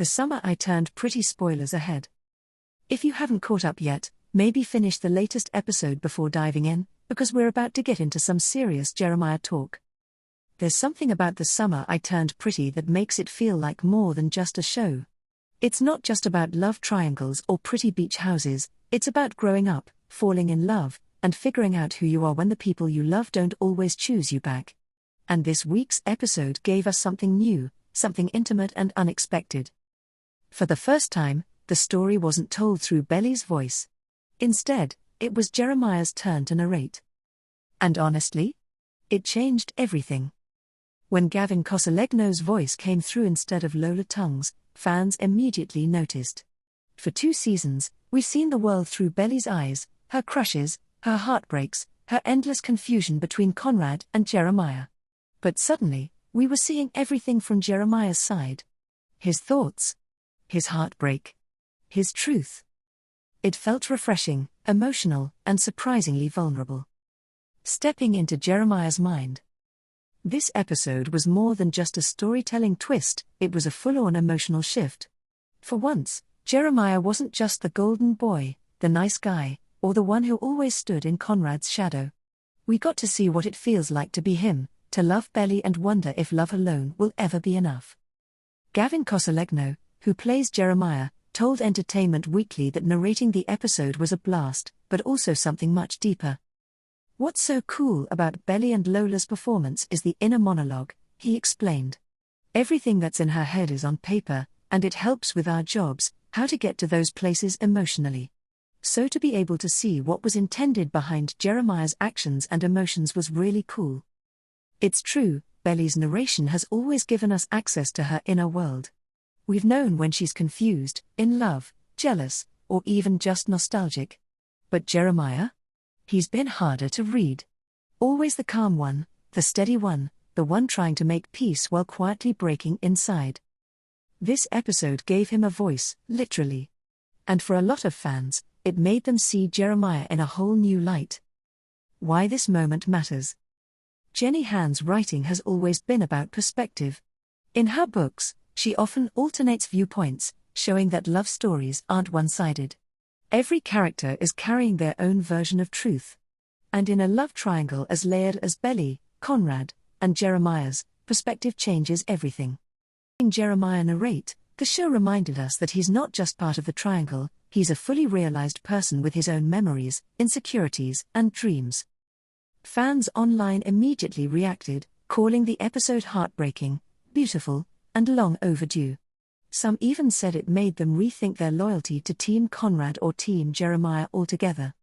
The Summer I Turned Pretty spoilers ahead. If you haven't caught up yet, maybe finish the latest episode before diving in, because we're about to get into some serious Jeremiah talk. There's something about The Summer I Turned Pretty that makes it feel like more than just a show. It's not just about love triangles or pretty beach houses, it's about growing up, falling in love, and figuring out who you are when the people you love don't always choose you back. And this week's episode gave us something new, something intimate and unexpected. For the first time, the story wasn't told through Belly's voice. Instead, it was Jeremiah's turn to narrate. And honestly, it changed everything. When Gavin Casalegno's voice came through instead of Lola Tongue's, fans immediately noticed. For 2 seasons, we've seen the world through Belly's eyes, her crushes, her heartbreaks, her endless confusion between Conrad and Jeremiah. But suddenly, we were seeing everything from Jeremiah's side. His thoughts, his heartbreak, his truth. It felt refreshing, emotional, and surprisingly vulnerable. Stepping into Jeremiah's mind. This episode was more than just a storytelling twist, it was a full-on emotional shift. For once, Jeremiah wasn't just the golden boy, the nice guy, or the one who always stood in Conrad's shadow. We got to see what it feels like to be him, to love Belly and wonder if love alone will ever be enough. Gavin Casalegno, who plays Jeremiah, told Entertainment Weekly that narrating the episode was a blast, but also something much deeper. What's so cool about Belly and Lola's performance is the inner monologue, he explained. Everything that's in her head is on paper, and it helps with our jobs, how to get to those places emotionally. So to be able to see what was intended behind Jeremiah's actions and emotions was really cool. It's true, Belly's narration has always given us access to her inner world. We've known when she's confused, in love, jealous, or even just nostalgic. But Jeremiah? He's been harder to read. Always the calm one, the steady one, the one trying to make peace while quietly breaking inside. This episode gave him a voice, literally. And for a lot of fans, it made them see Jeremiah in a whole new light. Why this moment matters. Jenny Han's writing has always been about perspective. In her books, she often alternates viewpoints, showing that love stories aren't one-sided. Every character is carrying their own version of truth. And in a love triangle as layered as Belly, Conrad, and Jeremiah's, perspective changes everything. In Jeremiah narrate, the show reminded us that he's not just part of the triangle, he's a fully realized person with his own memories, insecurities, and dreams. Fans online immediately reacted, calling the episode heartbreaking, beautiful, and long overdue. Some even said it made them rethink their loyalty to Team Conrad or Team Jeremiah altogether.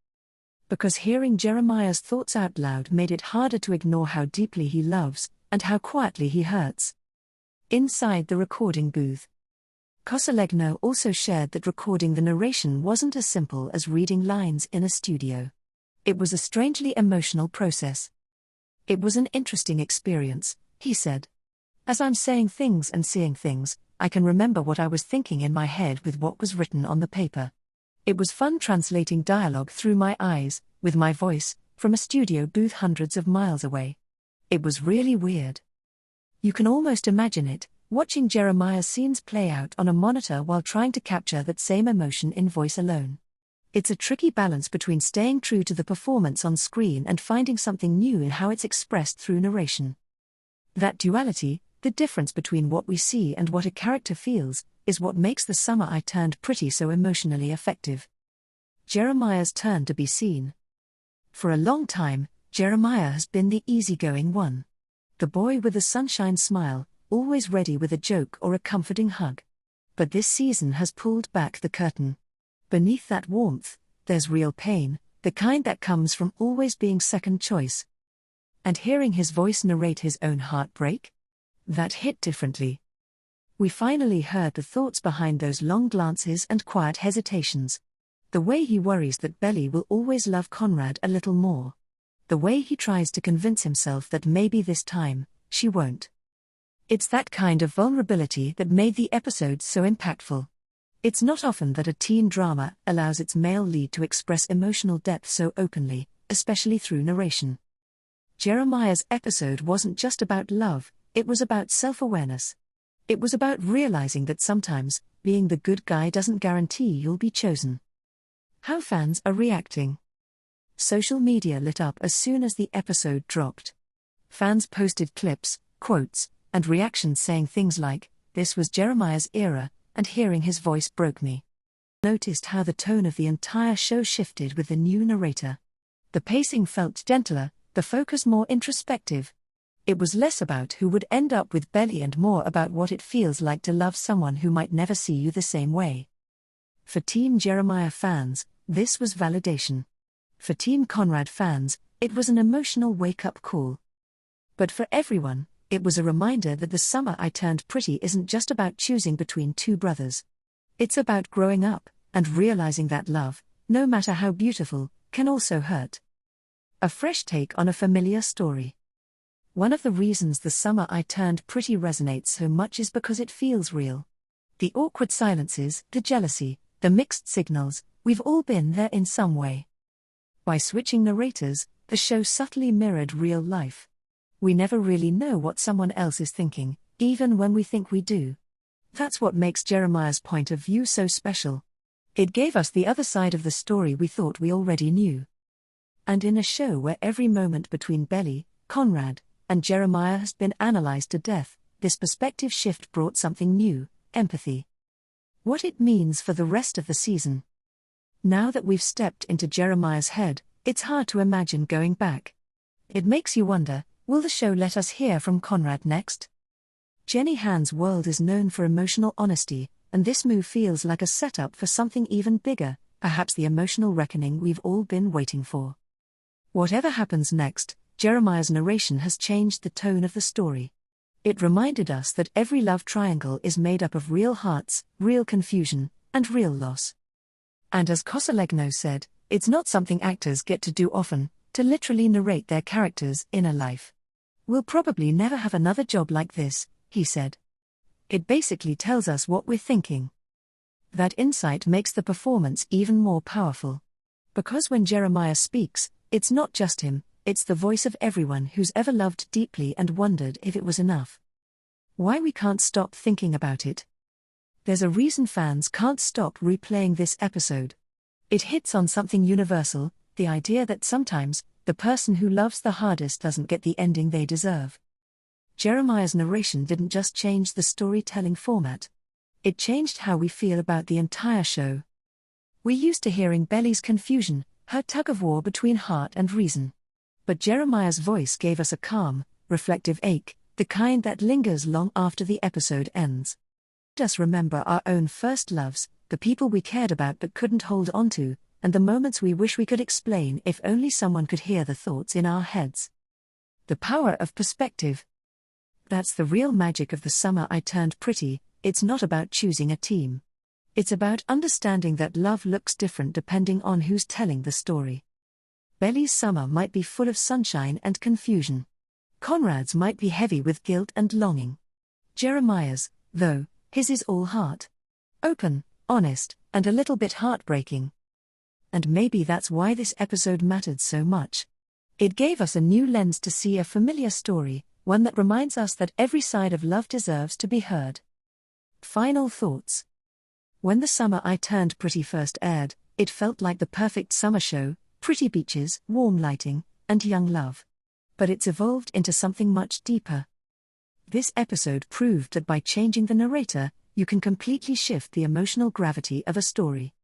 Because hearing Jeremiah's thoughts out loud made it harder to ignore how deeply he loves, and how quietly he hurts. Inside the recording booth. Casalegno also shared that recording the narration wasn't as simple as reading lines in a studio. It was a strangely emotional process. It was an interesting experience, he said. As I'm saying things and seeing things, I can remember what I was thinking in my head with what was written on the paper. It was fun translating dialogue through my eyes, with my voice, from a studio booth hundreds of miles away. It was really weird. You can almost imagine it, watching Jeremiah's scenes play out on a monitor while trying to capture that same emotion in voice alone. It's a tricky balance between staying true to the performance on screen and finding something new in how it's expressed through narration. That duality, the difference between what we see and what a character feels, is what makes The Summer I Turned Pretty so emotionally effective. Jeremiah's turn to be seen. For a long time, Jeremiah has been the easygoing one. The boy with a sunshine smile, always ready with a joke or a comforting hug. But this season has pulled back the curtain. Beneath that warmth, there's real pain, the kind that comes from always being second choice. And hearing his voice narrate his own heartbreak? That hit differently. We finally heard the thoughts behind those long glances and quiet hesitations. The way he worries that Belly will always love Conrad a little more. The way he tries to convince himself that maybe this time, she won't. It's that kind of vulnerability that made the episode so impactful. It's not often that a teen drama allows its male lead to express emotional depth so openly, especially through narration. Jeremiah's episode wasn't just about love, it was about self-awareness. It was about realizing that sometimes, being the good guy doesn't guarantee you'll be chosen. How fans are reacting. Social media lit up as soon as the episode dropped. Fans posted clips, quotes, and reactions saying things like, "This was Jeremiah's era, and hearing his voice broke me." Noticed how the tone of the entire show shifted with the new narrator. The pacing felt gentler, the focus more introspective. It was less about who would end up with Belly and more about what it feels like to love someone who might never see you the same way. For Team Jeremiah fans, this was validation. For Team Conrad fans, it was an emotional wake-up call. But for everyone, it was a reminder that The Summer I Turned Pretty isn't just about choosing between two brothers. It's about growing up, and realizing that love, no matter how beautiful, can also hurt. A fresh take on a familiar story. One of the reasons The Summer I Turned Pretty resonates so much is because it feels real. The awkward silences, the jealousy, the mixed signals, we've all been there in some way. By switching narrators, the show subtly mirrored real life. We never really know what someone else is thinking, even when we think we do. That's what makes Jeremiah's point of view so special. It gave us the other side of the story we thought we already knew. And in a show where every moment between Belly, Conrad, and Jeremiah has been analyzed to death, this perspective shift brought something new, empathy. What it means for the rest of the season. Now that we've stepped into Jeremiah's head, it's hard to imagine going back. It makes you wonder, will the show let us hear from Conrad next? Jenny Han's world is known for emotional honesty, and this move feels like a setup for something even bigger, perhaps the emotional reckoning we've all been waiting for. Whatever happens next, Jeremiah's narration has changed the tone of the story. It reminded us that every love triangle is made up of real hearts, real confusion, and real loss. And as Casalegno said, it's not something actors get to do often, to literally narrate their characters' inner life. "We'll probably never have another job like this," he said. It basically tells us what we're thinking. That insight makes the performance even more powerful. Because when Jeremiah speaks, it's not just him, it's the voice of everyone who's ever loved deeply and wondered if it was enough. Why we can't stop thinking about it. There's a reason fans can't stop replaying this episode. It hits on something universal, the idea that sometimes, the person who loves the hardest doesn't get the ending they deserve. Jeremiah's narration didn't just change the storytelling format. It changed how we feel about the entire show. We're used to hearing Belly's confusion, her tug-of-war between heart and reason. But Jeremiah's voice gave us a calm, reflective ache, the kind that lingers long after the episode ends. Let us remember our own first loves, the people we cared about but couldn't hold on to, and the moments we wish we could explain if only someone could hear the thoughts in our heads. The power of perspective. That's the real magic of The Summer I Turned Pretty. It's not about choosing a team. It's about understanding that love looks different depending on who's telling the story. Belly's summer might be full of sunshine and confusion. Conrad's might be heavy with guilt and longing. Jeremiah's, though, his is all heart. Open, honest, and a little bit heartbreaking. And maybe that's why this episode mattered so much. It gave us a new lens to see a familiar story, one that reminds us that every side of love deserves to be heard. Final thoughts. When The Summer I Turned Pretty first aired, it felt like the perfect summer show, pretty beaches, warm lighting, and young love. But it's evolved into something much deeper. This episode proved that by changing the narrator, you can completely shift the emotional gravity of a story.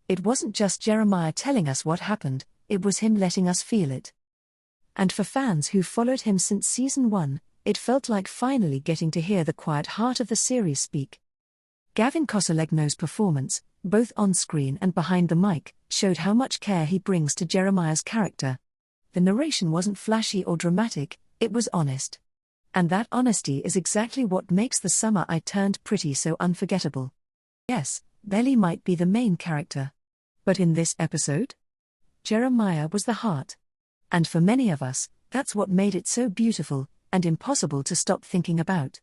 It wasn't just Jeremiah telling us what happened, it was him letting us feel it. And for fans who followed him since season 1, it felt like finally getting to hear the quiet heart of the series speak. Gavin Casalegno's performance, both on-screen and behind the mic, showed how much care he brings to Jeremiah's character. The narration wasn't flashy or dramatic, it was honest. And that honesty is exactly what makes The Summer I Turned Pretty so unforgettable. Yes, Belly might be the main character. But in this episode, Jeremiah was the heart. And for many of us, that's what made it so beautiful, and impossible to stop thinking about.